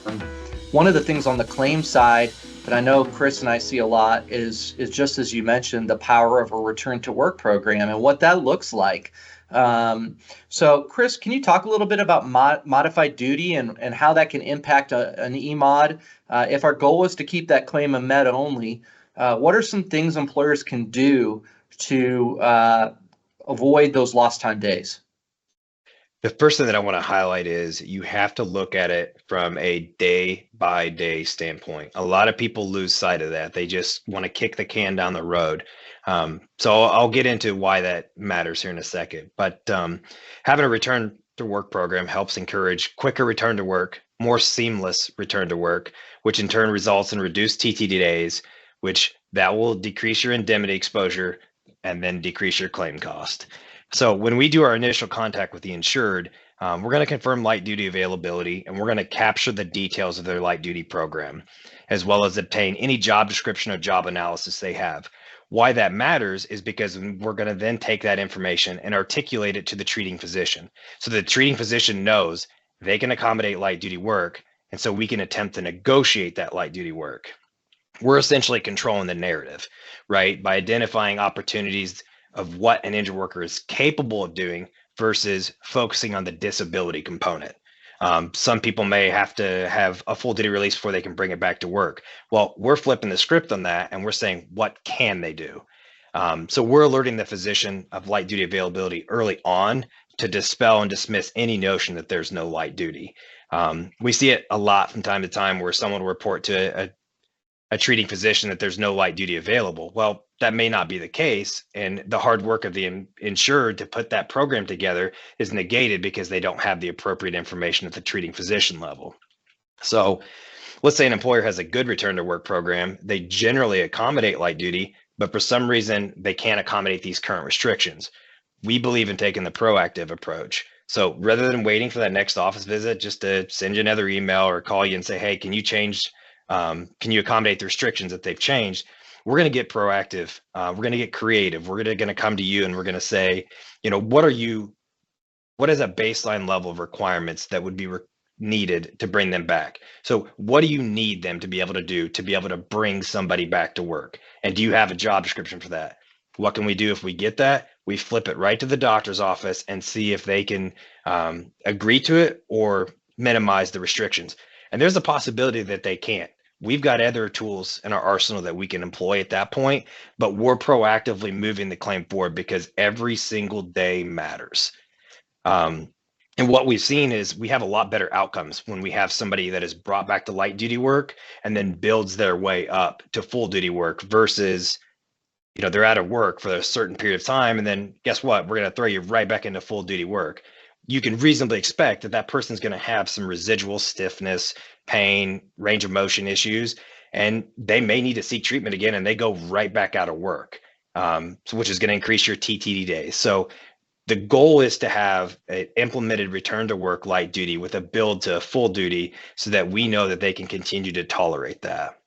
Um, One of the things on the claim side that I know Chris and I see a lot is just as you mentioned, the power of a return to work program and what that looks like. Um, so, Chris, can you talk a little bit about modified duty and how that can impact an EMOD? If our goal is to keep that claim a med only, what are some things employers can do to avoid those lost time days? The first thing that I want to highlight is you have to look at it from a day by day standpoint. A lot of people lose sight of that. They just want to kick the can down the road. So I'll get into why that matters here in a second. But having a return to work program helps encourage quicker return to work, more seamless return to work, which in turn results in reduced TTD days, which that will decrease your indemnity exposure and then decrease your claim cost. So when we do our initial contact with the insured, we're going to confirm light duty availability, and we're going to capture the details of their light duty program, as well as obtain any job description or job analysis they have. Why that matters is because we're going to then take that information and articulate it to the treating physician. So the treating physician knows they can accommodate light duty work, and so we can attempt to negotiate that light duty work. We're essentially controlling the narrative, right? By identifying opportunities of what an injured worker is capable of doing versus focusing on the disability component. Some people may have to have a full duty release before they can bring it back to work. Well, we're flipping the script on that and we're saying, what can they do? So we're alerting the physician of light duty availability early on to dispel and dismiss any notion that there's no light duty. We see it a lot from time to time where someone will report to a treating physician that there's no light duty available. Well, that may not be the case. And the hard work of the insured to put that program together is negated because they don't have the appropriate information at the treating physician level. So let's say an employer has a good return to work program. They generally accommodate light duty, but for some reason they can't accommodate these current restrictions. We believe in taking the proactive approach. So rather than waiting for that next office visit, just to send you another email or call you and say, hey, can you accommodate the restrictions that they've changed? We're going to get proactive. We're going to get creative. We're going to come to you and we're going to say, what is a baseline level of requirements that would be needed to bring them back? So what do you need them to be able to do to be able to bring somebody back to work? And do you have a job description for that? What can we do if we get that? We flip it right to the doctor's office and see if they can agree to it or minimize the restrictions. And there's a possibility that they can't. We've got other tools in our arsenal that we can employ at that point, but we're proactively moving the claim forward because every single day matters. And what we've seen is we have a lot better outcomes when we have somebody that is brought back to light duty work and then builds their way up to full duty work versus, they're out of work for a certain period of time. And then guess what? We're going to throw you right back into full duty work. You can reasonably expect that that person's going to have some residual stiffness, pain, range of motion issues, and they may need to seek treatment again and they go right back out of work, which is going to increase your TTD days. So the goal is to have an implemented return to work light duty with a build to full duty so that we know that they can continue to tolerate that.